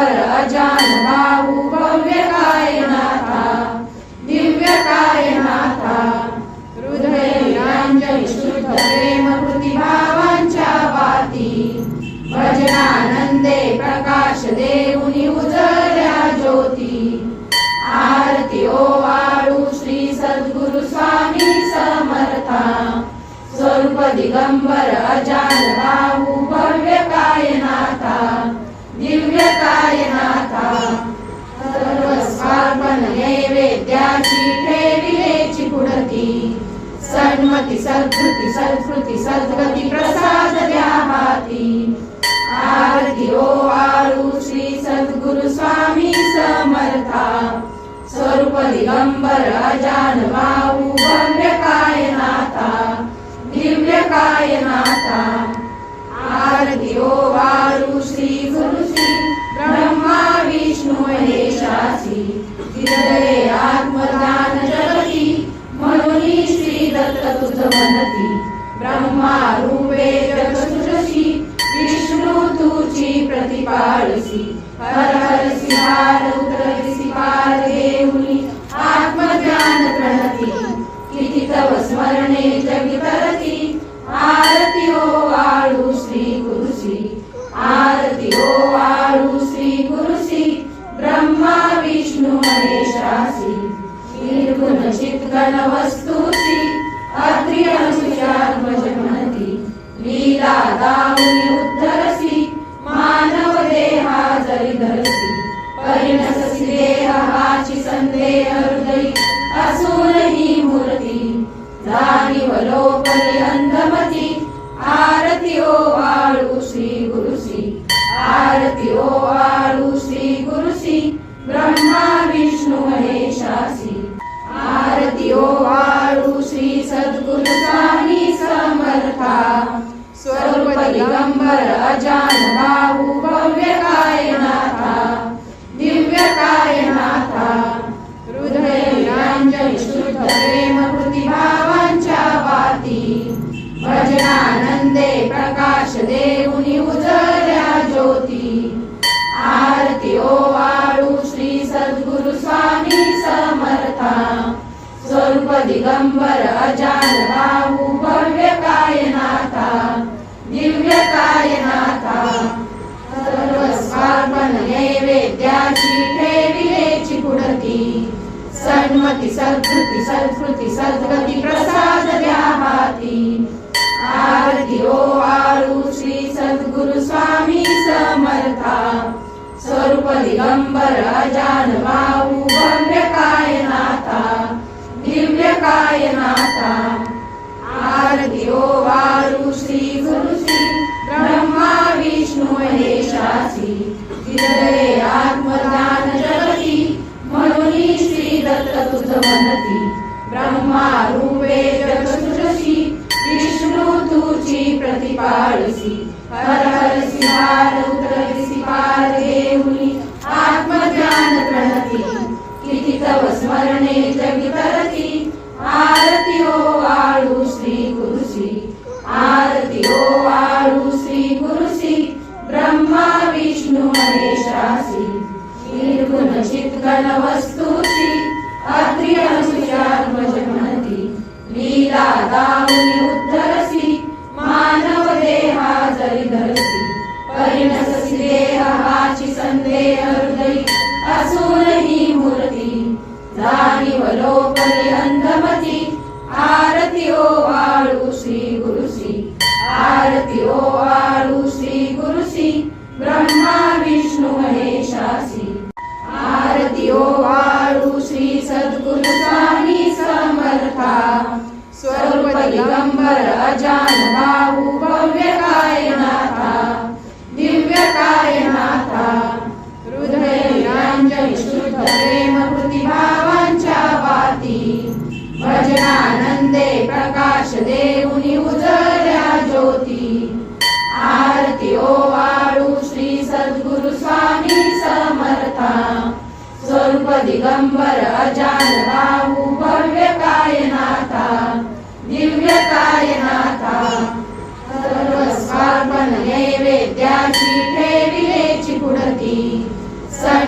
दिगंबर अजान भाऊ भव्य कायनाथा दिव्य कायनाथा हृदय निरांजन शुद्ध प्रेम कृती भावांच्या वाती भजनानंदे प्रकाश देऊनी उजळल्या ज्योती आरती ओवाळू श्री सद्गुरु स्वामी समर्था स्वरूप दिगंबर अजान भाऊ भव्य कायनाथा दिव्य कायनाथा सर्वस्वार्पण नैवेद्याची ठेविलेची पुढती सन्मती सद्कृती सत्कृती सद्गती प्रसाद द्या हाती आरती ओवाळू श्री सद्गुरु स्वामी समर्था स्वरूप दिगंबर अजान भाऊ भव्य कायनाथा दिव्य कायनाथा आरती ओवाळू श्री गुरु श्री ब्रह्मा विष्णू महेशासी हृदये आत्मज्ञान जगती म्हणून श्री दत्त तुझ म्हणती ब्रह्मा रूपे जग सृजसी विष्णू तुझी प्रतिपाळसी हर हरसी हार उतरसी पार देऊनी आत्मज्ञान प्रणती किती तव स्मरणे जगी तरती आरती ओवाळू श्री गुरुसी आरती ओवाळू श्री गुरुसी ब्रह्मा विष्णू महेशासी निर्गुण चित्गण वस्तुसी अत्रि अनुसुयात्मज म्हणती लीला दाऊनी उद्धरसी मानव देहा जरी धरसी परिणससी देह हाची संदेह हृदयी असून ही मूर्ती जाणीव लोपली अंधमती आरती ओवाळू श्री गुरुसी आरती ओवाळू श्री गुरुसी ब्रह्मा विष्णू महेशासी आरती ओवाळू श्री सद्गुरु स्वामी समर्था स्वरूप दिगंबर अजान भाऊ भव्य कायनाथा दिव्य कायनाथा हृदय निरांजन शुद्ध प्रेम कृती भावांच्या वाती भजनानंदे प्रकाश देऊनी उजळल्या ज्योती आरती ओवाळू श्री सद्गुरु स्वामी समर्था स्वरूप दिगंबर अजान भाऊ भव्य कायनाथा दिव्य कायनाथा सर्वस्वार्पण नैवेद्याची ठेविलेची पुढती सन्मती सत्कृती सत्कृती सद्गती प्रसाद द्या हाती आरती ओवाळू श्री सद्गुरु स्वामी समर्था स्वरूप दिगंबर अजान भाऊ भव्य कायनाथा दिव्य कायनाथा आरती ओवाळू श्री गुरुसी ब्रह्मा विष्णू महेशासी हृदये आत्मज्ञान जगती म्हणून श्री दत्त तुझ म्हणती ब्रह्मा रूपे जग सृजसी विष्णू तुझी प्रतिपाळसी हर हरसी हार उतरसी पार देऊनी आत्मज्ञान प्रणती किती तव स्मरणे जगी तरती आरती ओवाळू श्री गुरुसी आरती ओवाळू श्री गुरुसी ब्रह्मा विष्णू महेशासी निर्गुण चित्गण वस्तुसी अत्रि अनुसुयात्मज म्हणती लीला दाऊनी उद्धरसी मानव देहा जरी धरसी परिणससी देह हाची संदेह हृदयी असून ही मूर्ती जाणीव लोपली अंधमती आरती ओवाळू श्री गुरुसी आरती ओवाळू श्री गुरुसी ब्रह्मा विष्णू महेशासी आरती ओवाळू श्री सद्गुरु स्वामी समर्था स्वरूप दिगंबर अजान भाऊ भव्य कायनाथा दिव्य कायनाथा हृदय निरांजन शुद्ध प्रेम कृती भावांच्या वाती भजनानंदे प्रकाश देऊनी उजळल्या ज्योती आरती ओवाळू श्री सद्गुरु स्वामी समर्था स्वरूप दिगंबर अजान भाऊ भव्य कायनाथा दिव्य कायनाथा सर्वस्वार्पण नैवेद्याची ठेविलेची पुढती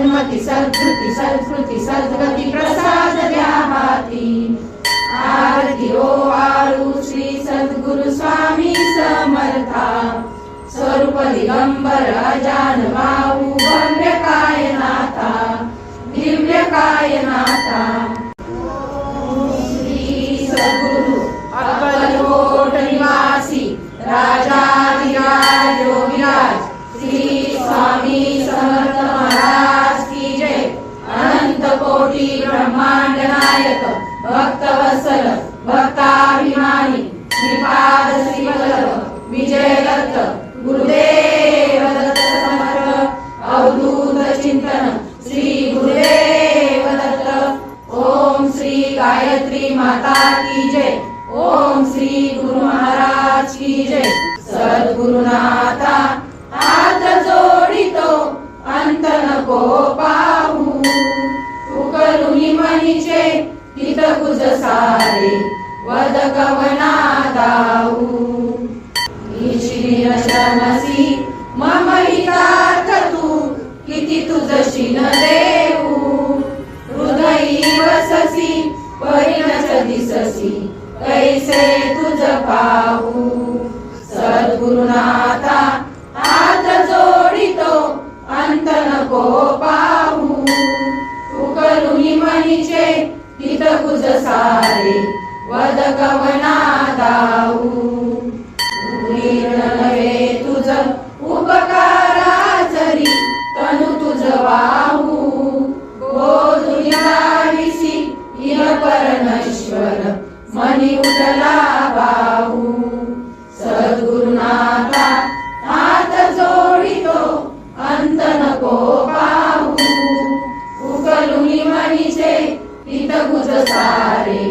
सन्मती सद्वृत्ती सद्स्मृती सद्गती प्रसाद द्या हाती आरती ओवाळू श्री सद्गुरु स्वामी समर्था स्वरूप दिगंबर अजान बाहू भव्य कायनाथा दिव्य कायनाथा श्री सद्गुरु अक्कलकोट निवासी राजाधिराज योगीराज श्री स्वामी समर्थ महाराज की जय। अनंत कोटी ब्रह्मांड नायक भक्तवत्सल भक्ताभिमानी श्रीपाद श्रीवल्लभ विजय दत्त गुरुदेव दत्त समर्थ अवधूत चिंतन श्री गुरुदेव दत्त। ओम श्री गायत्री माता की जय। ओम श्री गुरु महाराज की जय। सद्गुरुनाथा हात जोडितो अंत नको पाहू उकलुनी मनीचे हित कुज सारे वद कवना दाऊ श्रमसी मम हितार्थ तू किती तुझशी न देऊ हृदयी वससी परिणच दिससी कैसे तुझ पाहू सद्गुरुनाथा हात जोडितो अंत नको पाहू उकलुनी मनीचे हित कुज सारे वद कवना दाऊ नव्हे तुझ उपकाराचरी तनु तुझ वाहू बोधुनिसी इह परमेश्वर मनी उठला बाहू सद्गुरुनाथा हात जोडितो अंत नको पाहू उकलुनी मनीचे हित कुज सारे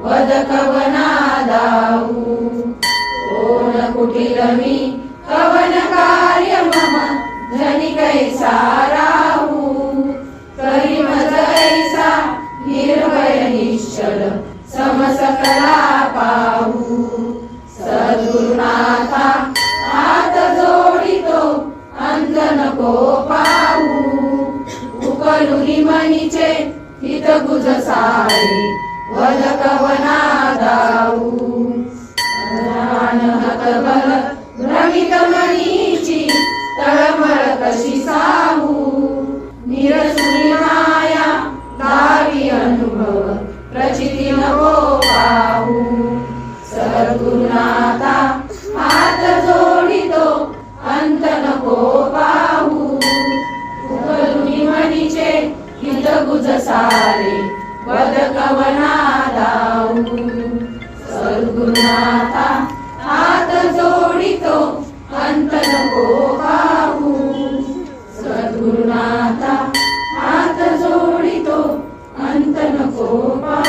वद कवना दाऊ कोण कुटील मी कवन कार्य मम धनी कैसा राहू करी मज ऐसा निर्भय निश्चल समसकला पाहू सद्गुरुनाथा हात जोडितो अंत नको पाहू उकलुनी मनीचे हित गुज सारे वद कवना दाऊ हतबल भ्रमित मनीची तळमळ कशी साहू निरसुनी माया दावी अनुभव प्रचिती नको पाहू सद्गुरुनाथा हात जोडितो अंत नको पाहू उकलुनी मनीचे हित गुज सारे वद कवना दाऊ सद्गुरुनाथा हात जोडितो अंत नको पाहू सद्गुरुनाथा हात जोडितो अंत नको पाहू।